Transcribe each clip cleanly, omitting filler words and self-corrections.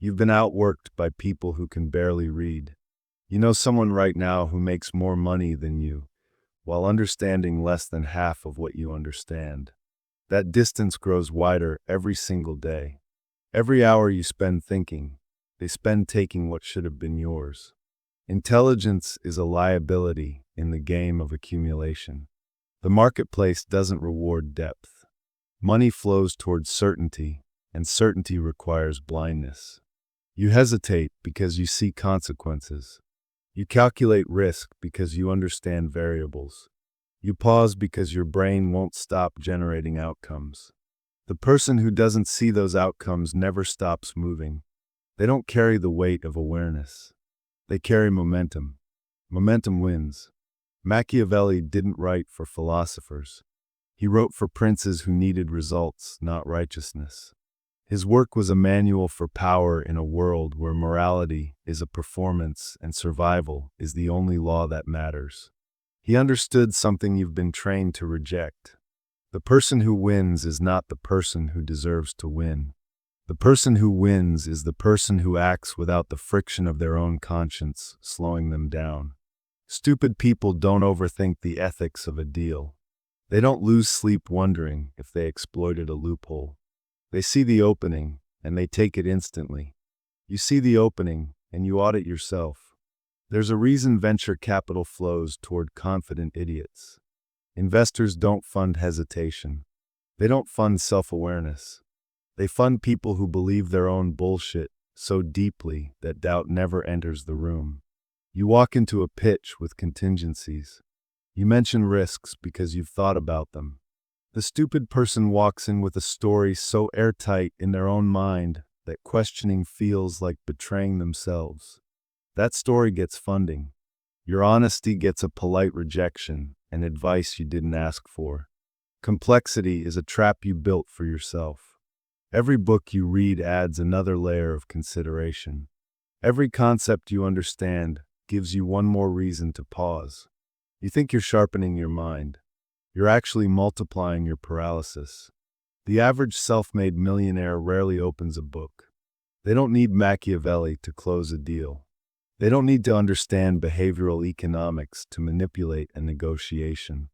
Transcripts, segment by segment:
You've been outworked by people who can barely read. You know someone right now who makes more money than you, while understanding less than half of what you understand. That distance grows wider every single day. Every hour you spend thinking, they spend taking what should have been yours. Intelligence is a liability in the game of accumulation. The marketplace doesn't reward depth. Money flows towards certainty, and certainty requires blindness. You hesitate because you see consequences. You calculate risk because you understand variables. You pause because your brain won't stop generating outcomes. The person who doesn't see those outcomes never stops moving. They don't carry the weight of awareness. They carry momentum. Momentum wins. Machiavelli didn't write for philosophers. He wrote for princes who needed results, not righteousness. His work was a manual for power in a world where morality is a performance and survival is the only law that matters. He understood something you've been trained to reject. The person who wins is not the person who deserves to win. The person who wins is the person who acts without the friction of their own conscience slowing them down. Stupid people don't overthink the ethics of a deal. They don't lose sleep wondering if they exploited a loophole. They see the opening, and they take it instantly. You see the opening, and you audit yourself. There's a reason venture capital flows toward confident idiots. Investors don't fund hesitation. They don't fund self-awareness. They fund people who believe their own bullshit so deeply that doubt never enters the room. You walk into a pitch with contingencies. You mention risks because you've thought about them. The stupid person walks in with a story so airtight in their own mind that questioning feels like betraying themselves. That story gets funding. Your honesty gets a polite rejection and advice you didn't ask for. Complexity is a trap you built for yourself. Every book you read adds another layer of consideration. Every concept you understand gives you one more reason to pause. You think you're sharpening your mind. You're actually multiplying your paralysis. The average self-made millionaire rarely opens a book. They don't need Machiavelli to close a deal. They don't need to understand behavioral economics to manipulate a negotiation.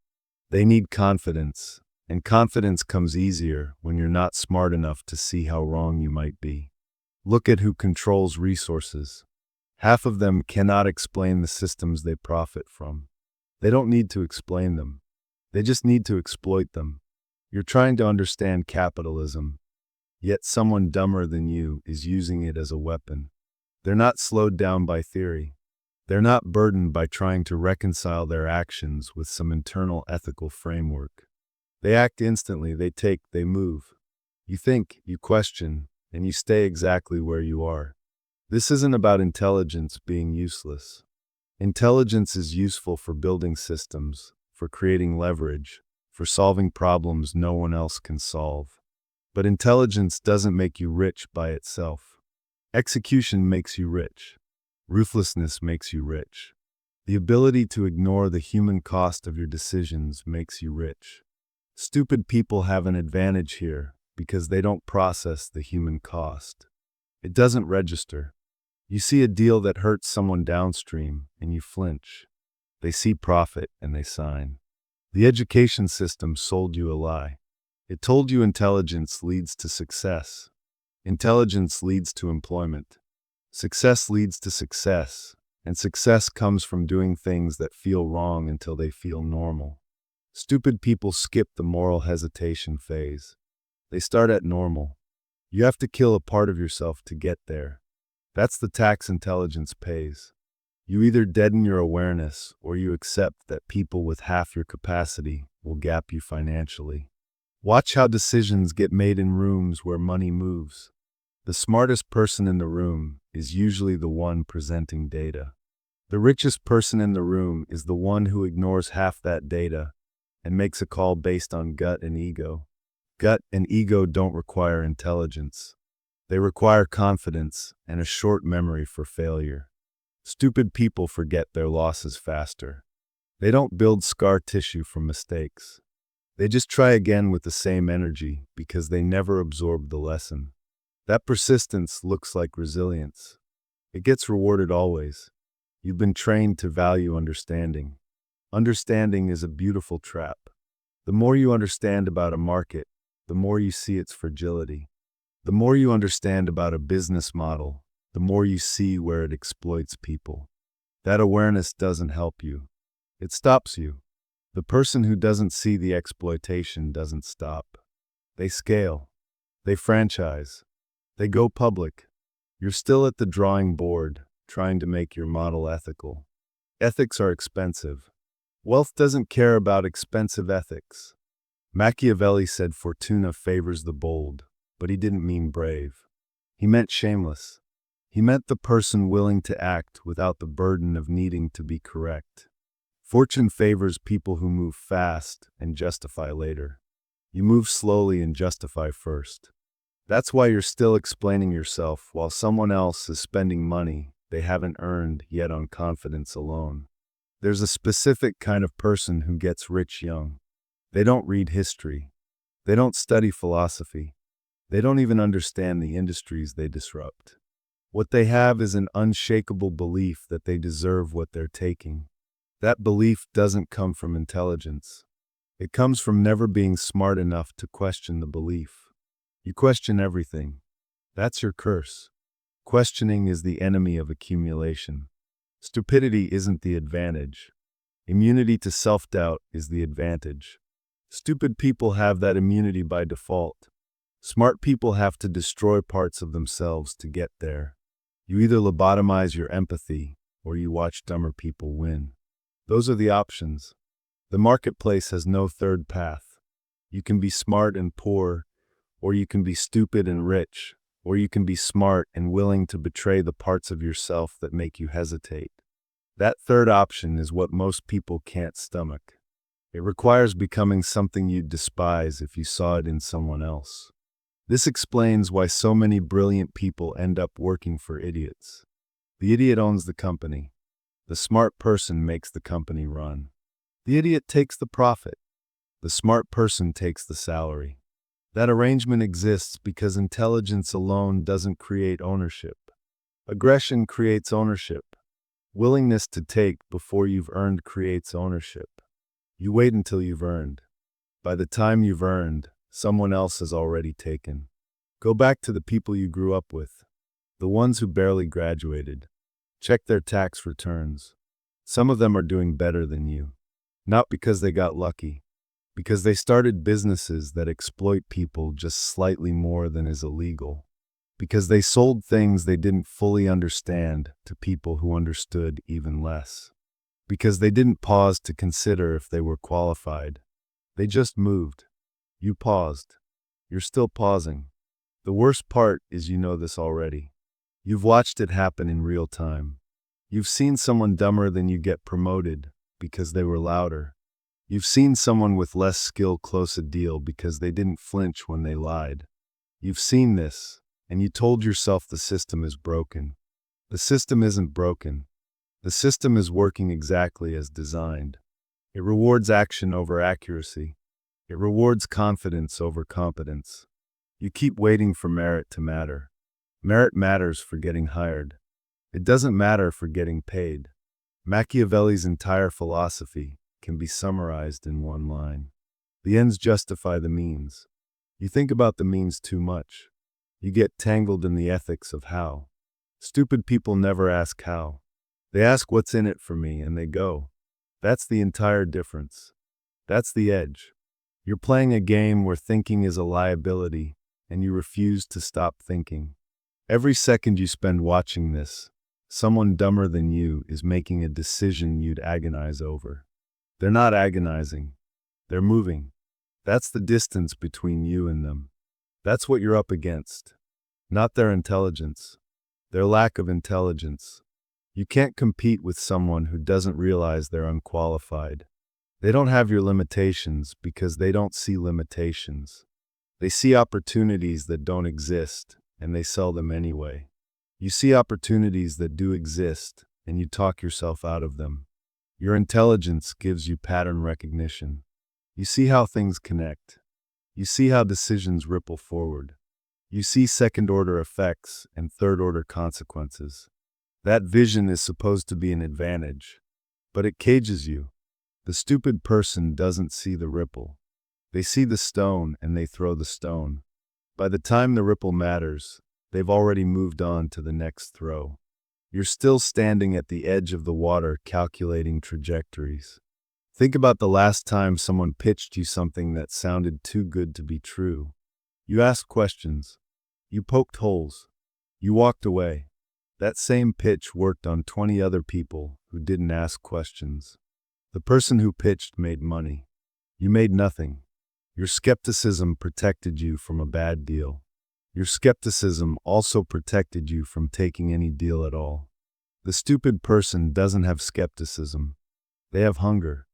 They need confidence, and confidence comes easier when you're not smart enough to see how wrong you might be. Look at who controls resources. Half of them cannot explain the systems they profit from. They don't need to explain them. They just need to exploit them. You're trying to understand capitalism, yet someone dumber than you is using it as a weapon. They're not slowed down by theory. They're not burdened by trying to reconcile their actions with some internal ethical framework. They act instantly, they take, they move. You think, you question, and you stay exactly where you are. This isn't about intelligence being useless. Intelligence is useful for building systems, for creating leverage, for solving problems no one else can solve. But intelligence doesn't make you rich by itself. Execution makes you rich. Ruthlessness makes you rich. The ability to ignore the human cost of your decisions makes you rich. Stupid people have an advantage here because they don't process the human cost. It doesn't register. You see a deal that hurts someone downstream and you flinch. They see profit and they sign. The education system sold you a lie. It told you intelligence leads to success. Intelligence leads to employment. Success leads to success, and success comes from doing things that feel wrong until they feel normal. Stupid people skip the moral hesitation phase. They start at normal. You have to kill a part of yourself to get there. That's the tax intelligence pays. You either deaden your awareness or you accept that people with half your capacity will gap you financially. Watch how decisions get made in rooms where money moves. The smartest person in the room is usually the one presenting data. The richest person in the room is the one who ignores half that data and makes a call based on gut and ego. Gut and ego don't require intelligence. They require confidence and a short memory for failure. Stupid people forget their losses faster. They don't build scar tissue from mistakes. They just try again with the same energy because they never absorbed the lesson. That persistence looks like resilience. It gets rewarded always. You've been trained to value understanding. Understanding is a beautiful trap. The more you understand about a market, the more you see its fragility. The more you understand about a business model, the more you see where it exploits people. That awareness doesn't help you. It stops you. The person who doesn't see the exploitation doesn't stop. They scale. They franchise. They go public. You're still at the drawing board, trying to make your model ethical. Ethics are expensive. Wealth doesn't care about expensive ethics. Machiavelli said fortuna favors the bold, but he didn't mean brave. He meant shameless. He meant the person willing to act without the burden of needing to be correct. Fortune favors people who move fast and justify later. You move slowly and justify first. That's why you're still explaining yourself while someone else is spending money they haven't earned yet on confidence alone. There's a specific kind of person who gets rich young. They don't read history. They don't study philosophy. They don't even understand the industries they disrupt. What they have is an unshakable belief that they deserve what they're taking. That belief doesn't come from intelligence. It comes from never being smart enough to question the belief. You question everything. That's your curse. Questioning is the enemy of accumulation. Stupidity isn't the advantage. Immunity to self-doubt is the advantage. Stupid people have that immunity by default. Smart people have to destroy parts of themselves to get there. You either lobotomize your empathy or you watch dumber people win. Those are the options. The marketplace has no third path. You can be smart and poor, or you can be stupid and rich, or you can be smart and willing to betray the parts of yourself that make you hesitate. That third option is what most people can't stomach. It requires becoming something you'd despise if you saw it in someone else. This explains why so many brilliant people end up working for idiots. The idiot owns the company. The smart person makes the company run. The idiot takes the profit. The smart person takes the salary. That arrangement exists because intelligence alone doesn't create ownership. Aggression creates ownership. Willingness to take before you've earned creates ownership. You wait until you've earned. By the time you've earned, someone else has already taken. Go back to the people you grew up with. The ones who barely graduated. Check their tax returns. Some of them are doing better than you. Not because they got lucky. Because they started businesses that exploit people just slightly more than is illegal. Because they sold things they didn't fully understand to people who understood even less. Because they didn't pause to consider if they were qualified. They just moved. You paused. You're still pausing. The worst part is you know this already. You've watched it happen in real time. You've seen someone dumber than you get promoted because they were louder. You've seen someone with less skill close a deal because they didn't flinch when they lied. You've seen this, and you told yourself the system is broken. The system isn't broken. The system is working exactly as designed. It rewards action over accuracy. It rewards confidence over competence. You keep waiting for merit to matter. Merit matters for getting hired. It doesn't matter for getting paid. Machiavelli's entire philosophy can be summarized in one line. The ends justify the means. You think about the means too much. You get tangled in the ethics of how. Stupid people never ask how. They ask what's in it for me and they go. That's the entire difference. That's the edge. You're playing a game where thinking is a liability and you refuse to stop thinking. Every second you spend watching this, someone dumber than you is making a decision you'd agonize over. They're not agonizing. They're moving. That's the distance between you and them. That's what you're up against. Not their intelligence. Their lack of intelligence. You can't compete with someone who doesn't realize they're unqualified. They don't have your limitations because they don't see limitations. They see opportunities that don't exist, and they sell them anyway. You see opportunities that do exist, and you talk yourself out of them. Your intelligence gives you pattern recognition. You see how things connect. You see how decisions ripple forward. You see second-order effects and third-order consequences. That vision is supposed to be an advantage, but it cages you. The stupid person doesn't see the ripple. They see the stone and they throw the stone. By the time the ripple matters, they've already moved on to the next throw. You're still standing at the edge of the water calculating trajectories. Think about the last time someone pitched you something that sounded too good to be true. You asked questions. You poked holes. You walked away. That same pitch worked on 20 other people who didn't ask questions. The person who pitched made money. You made nothing. Your skepticism protected you from a bad deal. Your skepticism also protected you from taking any deal at all. The stupid person doesn't have skepticism. They have hunger.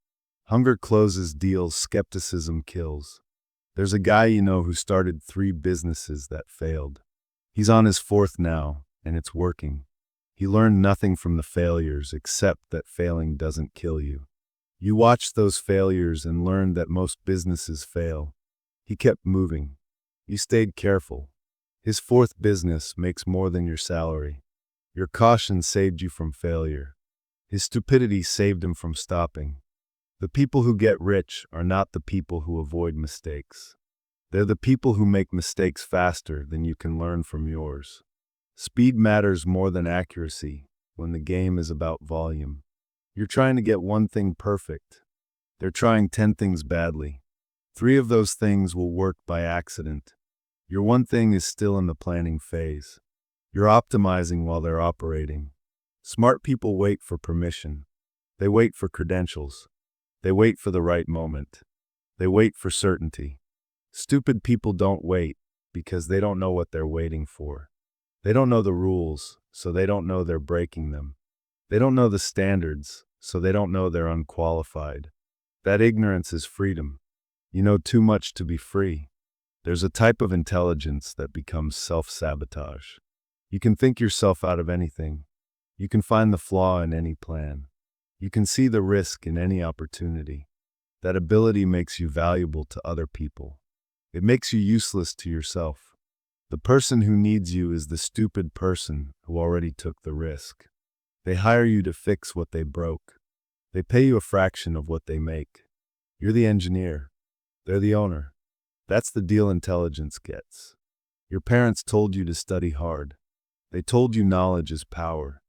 Hunger closes deals, skepticism kills. There's a guy you know who started 3 businesses that failed. He's on his 4th now, and it's working. He learned nothing from the failures except that failing doesn't kill you. You watched those failures and learned that most businesses fail. He kept moving. You stayed careful. His 4th business makes more than your salary. Your caution saved you from failure. His stupidity saved him from stopping. The people who get rich are not the people who avoid mistakes. They're the people who make mistakes faster than you can learn from yours. Speed matters more than accuracy when the game is about volume. You're trying to get one thing perfect. They're trying 10 things badly. 3 of those things will work by accident. Your one thing is still in the planning phase. You're optimizing while they're operating. Smart people wait for permission. They wait for credentials. They wait for the right moment. They wait for certainty. Stupid people don't wait because they don't know what they're waiting for. They don't know the rules, so they don't know they're breaking them. They don't know the standards, so they don't know they're unqualified. That ignorance is freedom. You know too much to be free. There's a type of intelligence that becomes self-sabotage. You can think yourself out of anything. You can find the flaw in any plan. You can see the risk in any opportunity. That ability makes you valuable to other people. It makes you useless to yourself. The person who needs you is the stupid person who already took the risk. They hire you to fix what they broke. They pay you a fraction of what they make. You're the engineer. They're the owner. That's the deal intelligence gets. Your parents told you to study hard. They told you knowledge is power.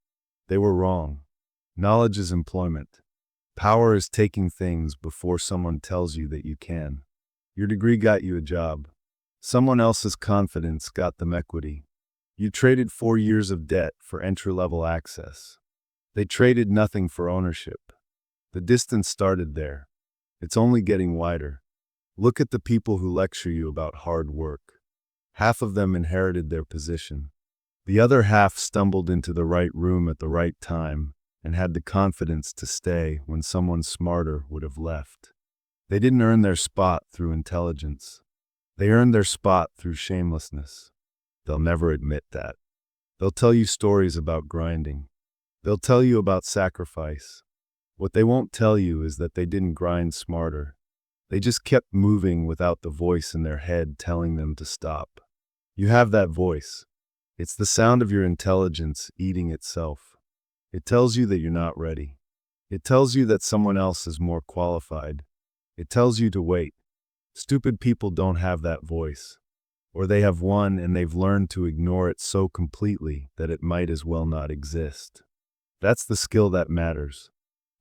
They were wrong. Knowledge is employment. Power is taking things before someone tells you that you can. Your degree got you a job. Someone else's confidence got them equity. You traded 4 years of debt for entry-level access. They traded nothing for ownership. The distance started there. It's only getting wider. Look at the people who lecture you about hard work. Half of them inherited their position. The other half stumbled into the right room at the right time and had the confidence to stay when someone smarter would have left. They didn't earn their spot through intelligence. They earned their spot through shamelessness. They'll never admit that. They'll tell you stories about grinding. They'll tell you about sacrifice. What they won't tell you is that they didn't grind smarter. They just kept moving without the voice in their head telling them to stop. You have that voice. It's the sound of your intelligence eating itself. It tells you that you're not ready. It tells you that someone else is more qualified. It tells you to wait. Stupid people don't have that voice. Or they have one and they've learned to ignore it so completely that it might as well not exist. That's the skill that matters.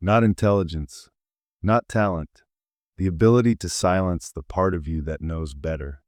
Not intelligence. Not talent. The ability to silence the part of you that knows better.